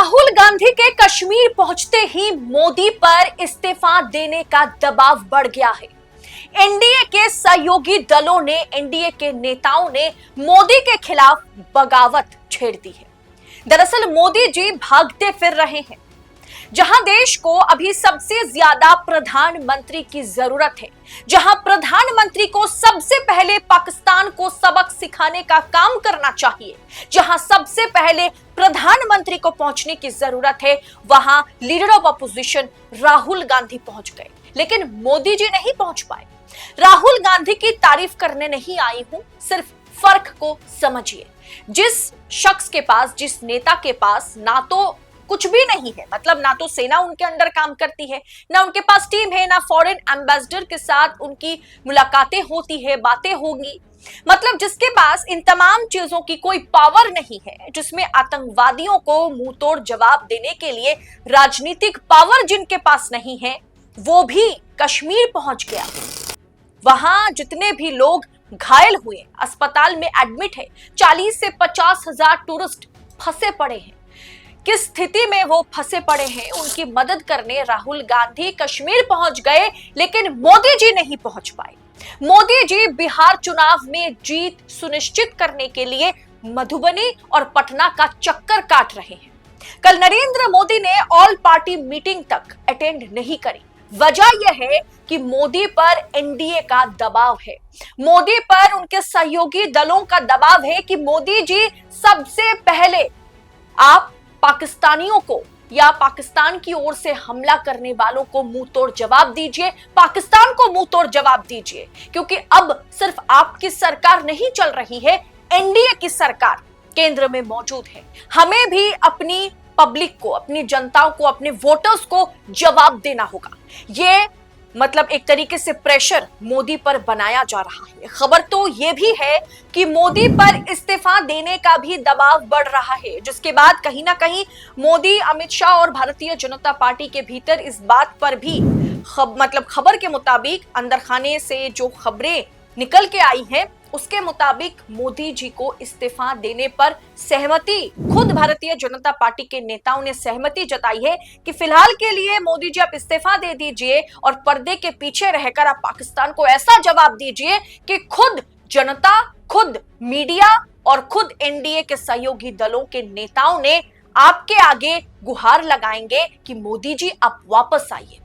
राहुल गांधी के कश्मीर पहुंचते ही मोदी पर इस्तीफा देने का दबाव बढ़ गया है। एनडीए के सहयोगी दलों ने, एनडीए के नेताओं ने मोदी के खिलाफ बगावत छेड़ दी है। दरअसल मोदी जी भागते फिर रहे हैं। जहां देश को अभी सबसे ज्यादा प्रधानमंत्री की जरूरत है, जहां प्रधानमंत्री को सबसे पहले पाकिस्तान को सबक सिखाने का काम करना चाहिए, जहां सबसे पहले प्रधानमंत्री को पहुंचने की जरूरत है, वहां leader of opposition Rahul Gandhi पहुंच गए, लेकिन मोदी जी नहीं पहुंच पाए। राहुल गांधी की तारीफ करने नहीं आई हूं, सिर्फ फर्क को समझिए। जिस शख्स के पास, जिस नेता के पास ना तो कुछ भी नहीं है, मतलब ना तो सेना उनके अंडर काम करती है, ना उनके पास टीम है, ना फॉरेन एम्बेसडर के साथ उनकी मुलाकातें होती है, बातें होंगी, मतलब जिसके पास इन तमाम चीजों की कोई पावर नहीं है, जिसमें आतंकवादियों को मुंह तोड़ जवाब देने के लिए राजनीतिक पावर जिनके पास नहीं है, वो भी कश्मीर पहुंच गया। वहां जितने भी लोग घायल हुए, अस्पताल में एडमिट है, 40 से 50 हजार टूरिस्ट फंसे पड़े हैं। किस स्थिति में वो फंसे पड़े हैं, उनकी मदद करने राहुल गांधी कश्मीर पहुंच गए, लेकिन मोदी जी नहीं पहुंच पाए। मोदी जी बिहार चुनाव में जीत सुनिश्चित करने के लिए मधुबनी और पटना का चक्कर काट रहे हैं। कल नरेंद्र मोदी ने ऑल पार्टी मीटिंग तक अटेंड नहीं करी। वजह यह है कि मोदी पर एनडीए का दबाव है, मोदी पर उनके सहयोगी दलों का दबाव है कि मोदी जी सबसे पहले आप पाकिस्तानियों को या पाकिस्तान की ओर से हमला करने वालों को मुंह तोड़ जवाब दीजिए, पाकिस्तान को मुंह तोड़ जवाब दीजिए, क्योंकि अब सिर्फ आपकी सरकार नहीं चल रही है, एनडीए की सरकार केंद्र में मौजूद है। हमें भी अपनी पब्लिक को, अपनी जनताओं को, अपने वोटर्स को जवाब देना होगा। ये मतलब एक तरीके से प्रेशर मोदी पर बनाया जा रहा है। खबर तो यह भी है कि मोदी पर इस्तीफा देने का भी दबाव बढ़ रहा है, जिसके बाद कहीं ना कहीं मोदी, अमित शाह और भारतीय जनता पार्टी के भीतर इस बात पर भी खबर के मुताबिक, अंदर खाने से जो खबरें निकल के आई हैं, उसके मुताबिक मोदी जी को इस्तीफा देने पर सहमति, खुद भारतीय जनता पार्टी के नेताओं ने सहमति जताई है कि फिलहाल के लिए मोदी जी आप इस्तीफा दे दीजिए और पर्दे के पीछे रहकर आप पाकिस्तान को ऐसा जवाब दीजिए कि खुद जनता, खुद मीडिया और खुद एनडीए के सहयोगी दलों के नेताओं ने आपके आगे गुहार लगाएंगे कि मोदी जी आप वापस आइए।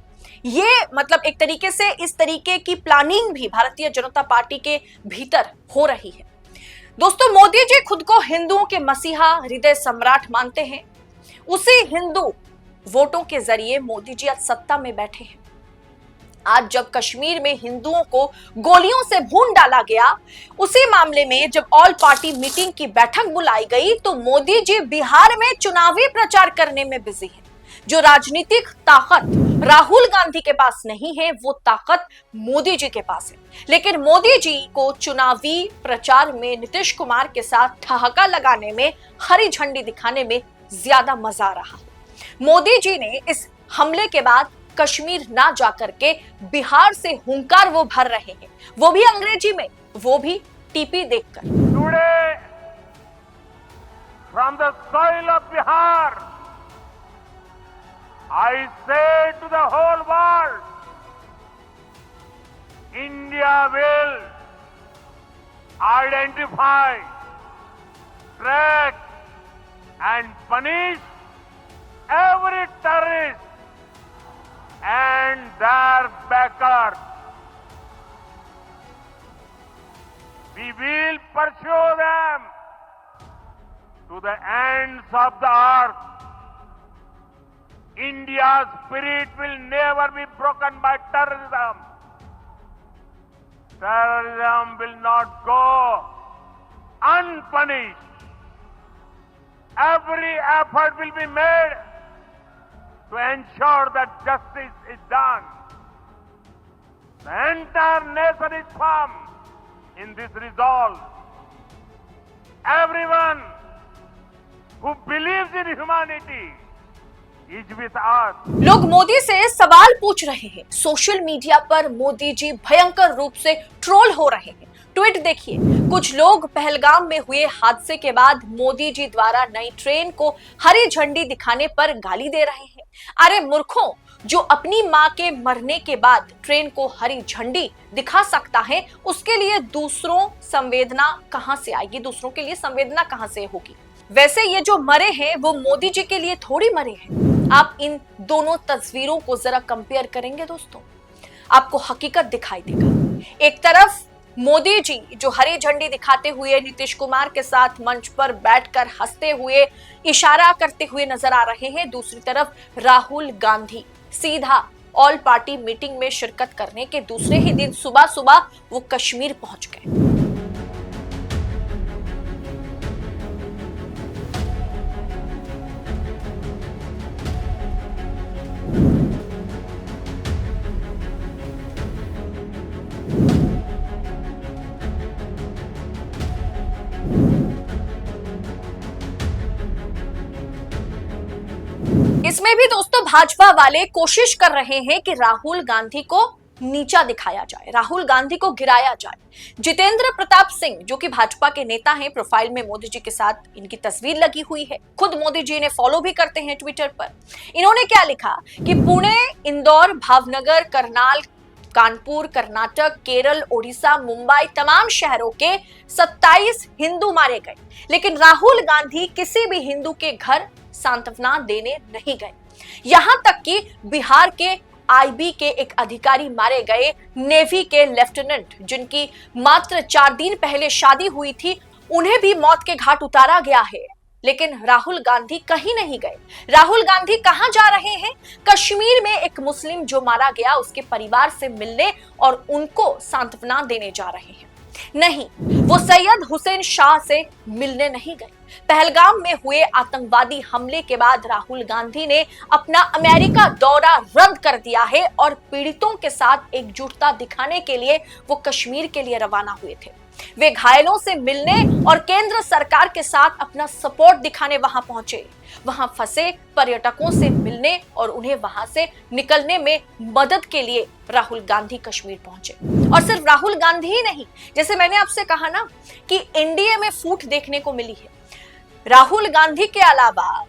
ये मतलब एक तरीके से इस तरीके की प्लानिंग भी भारतीय जनता पार्टी के भीतर हो रही है। दोस्तों, मोदी जी खुद को हिंदुओं के मसीहा, हृदय सम्राट मानते हैं। उसी हिंदू वोटों के जरिए मोदी जी आज सत्ता में बैठे हैं। आज जब कश्मीर में हिंदुओं को गोलियों से भून डाला गया, उसी मामले में जब ऑल पार्टी मीटिंग की बैठक बुलाई गई, तो मोदी जी बिहार में चुनावी प्रचार करने में बिजी हैं। जो राजनीतिक ताकत राहुल गांधी के पास नहीं है, वो ताकत मोदी जी के पास है। लेकिन मोदी जी को चुनावी प्रचार में नीतीश कुमार के साथ ठहाका लगाने में, हरी झंडी दिखाने में ज्यादा मजा आ रहा है। मोदी जी ने इस हमले के बाद कश्मीर ना जाकर के बिहार से हुंकार वो भर रहे हैं, वो भी अंग्रेजी में, वो भी टीपी देखकर। Today from the soil of Bihar I say to the whole world, India will identify, track and punish every terrorist and their backers. We will pursue them to the ends of the earth. India's spirit will never be broken by terrorism. Terrorism will not go unpunished. Every effort will be made to ensure that justice is done. The entire nation is firm in this resolve. Everyone who believes in humanity लोग मोदी से सवाल पूछ रहे हैं। Social media पर मोदी जी भयंकर रूप से ट्रोल हो रहे हैं। ट्वीट देखिए। कुछ लोग पहलगाम में हुए हादसे के बाद मोदी जी द्वारा नई ट्रेन को हरी झंडी दिखाने पर गाली दे रहे हैं। अरे मूर्खों, जो अपनी मां के मरने के बाद ट्रेन को हरी झंडी दिखा सकता है, उसके लिए दूसरों संवेदना कहां से आएगी, दूसरों के लिए संवेदना कहां से होगी। वैसे ये जो मरे हैं वो मोदी जी के लिए थोड़ी मरे हैं। आप इन दोनों तस्वीरों को जरा कंपेयर करेंगे दोस्तों, आपको हकीकत दिखाई देगा। एक तरफ मोदी जी जो हरी झंडी दिखाते हुए नीतीश कुमार के साथ मंच पर बैठकर हंसते हुए इशारा करते हुए नजर आ रहे हैं, दूसरी तरफ राहुल गांधी सीधा ऑल पार्टी मीटिंग में शिरकत करने के दूसरे ही दिन सुबह सुबह वो कश्मीर पहुंच गए। इसमें भी दोस्तों भाजपा वाले कोशिश कर रहे हैं कि राहुल गांधी को नीचा दिखाया जाए, राहुल गांधी को गिराया जाए। जितेंद्र प्रताप सिंह जो कि भाजपा के नेता हैं, प्रोफाइल में मोदी जी के साथ इनकी तस्वीर लगी हुई है, खुद मोदी जी ने फॉलो भी करते हैं ट्विटर पर। इन्होंने क्या लिखा कि पुणे, इंदौर, भावनगर, करनाल, कानपुर, कर्नाटक, केरल, ओडिशा, मुंबई तमाम शहरों के 27 हिंदू मारे गए, लेकिन राहुल गांधी किसी भी हिंदू के घर सांत्वना देने नहीं गए। यहां तक कि बिहार के आईबी के एक अधिकारी मारे गए, नेवी के लेफ्टिनेंट जिनकी मात्र 4 दिन पहले शादी हुई थी, उन्हें भी मौत के घाट उतारा गया है, लेकिन राहुल गांधी कहीं नहीं गए। राहुल गांधी कहां जा रहे हैं? कश्मीर में एक मुस्लिम जो मारा गया उसके परिवार से मिलने और उनको सांत्वना देने जा रहे हैं। नहीं, वो सैयद हुसैन शाह से मिलने नहीं गए। पहलगाम में हुए आतंकवादी हमले के बाद राहुल गांधी ने अपना अमेरिका दौरा रद्द कर दिया है और पीड़ितों के साथ एकजुटता दिखाने के लिए वो कश्मीर के लिए रवाना हुए थे। वे घायलों से मिलने और केंद्र सरकार के साथ अपना सपोर्ट दिखाने वहां पहुंचे। वहां फंसे पर्यटकों से मिलने और उन्हें वहां से निकलने में मदद के लिए राहुल गांधी कश्मीर पहुंचे। और सिर्फ राहुल गांधी ही नहीं, जैसे मैंने आपसे कहा ना कि एनडीए में फूट देखने को मिली है, राहुल गांधी के अलावा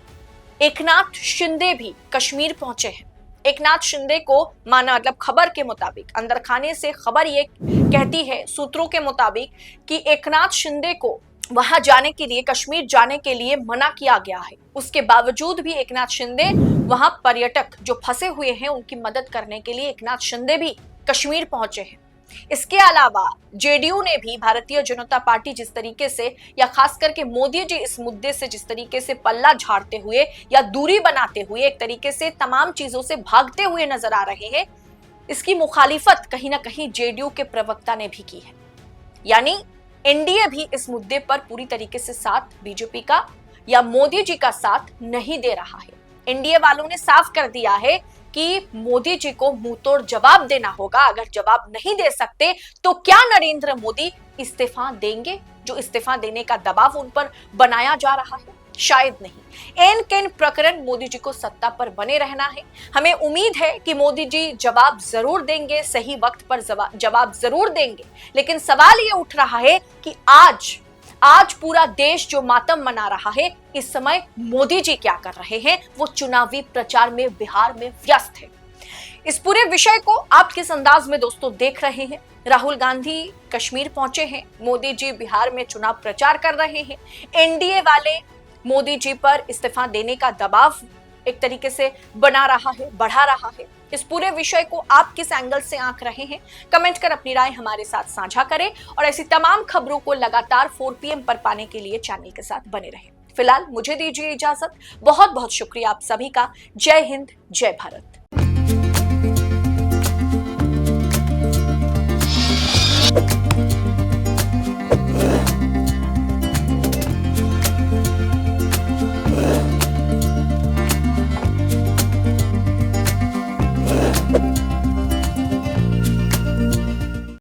एकनाथ शिंदे भी कश्मीर पहुंचे हैं। एकनाथ शिंदे को माना, मतलब खबर के मुताबिक, अंदर खाने से खबर ये कहती है सूत्रों के मुताबिक कि एकनाथ शिंदे को वहां जाने के लिए, कश्मीर जाने के लिए मना किया गया है। उसके बावजूद भी एकनाथ शिंदे वहां पर्यटक जो फंसे हुए हैं उनकी मदद करने के लिए एकनाथ शिंदे भी कश्मीर पहुंचे हैं। इसके अलावा जेडीयू ने भी, भारतीय जनता पार्टी जिस तरीके से, या खास करके मोदी जी इस मुद्दे से जिस तरीके से पल्ला झाड़ते हुए या दूरी बनाते हुए, एक तरीके से तमाम चीजों से भागते हुए नजर आ रहे हैं, इसकी मुखालिफत कहीं ना कहीं जेडीयू के प्रवक्ता ने भी की है। यानी एनडीए भी इस मुद्दे पर पूरी तरीके से साथ बीजेपी का या मोदी जी का साथ नहीं दे रहा है। एनडीए वालों ने साफ कर दिया है कि मोदी जी को मुंहतोड़ जवाब देना होगा। अगर जवाब नहीं दे सकते तो क्या नरेंद्र मोदी इस्तीफा देंगे? जो इस्तीफा देने का दबाव उन पर बनाया जा रहा है, शायद नहीं। एन केन प्रकरण मोदी जी को सत्ता पर बने रहना है। हमें उम्मीद है कि मोदी जी जवाब जरूर देंगे, सही वक्त पर जवाब जरूर देंगे, लेकिन सवाल ये उठ रहा है कि आज पूरा देश जो मातम मना रहा है, इस समय मोदी जी क्या कर रहे हैं? वो चुनावी प्रचार में बिहार में व्यस्त है। इस पूरे विषय को आप किस अंदाज में दोस्तों देख रहे हैं? राहुल गांधी कश्मीर पहुंचे हैं, मोदी जी बिहार में चुनाव प्रचार कर रहे हैं, एनडीए वाले मोदी जी पर इस्तीफा देने का दबाव एक तरीके से बना रहा है, बढ़ा रहा है। इस पूरे विषय को आप किस एंगल से आंक रहे हैं? कमेंट कर अपनी राय हमारे साथ साझा करें और ऐसी तमाम खबरों को लगातार 4 PM पर पाने के लिए चैनल के साथ बने रहें। फिलहाल मुझे दीजिए इजाजत। बहुत बहुत शुक्रिया आप सभी का। जय हिंद, जय भारत।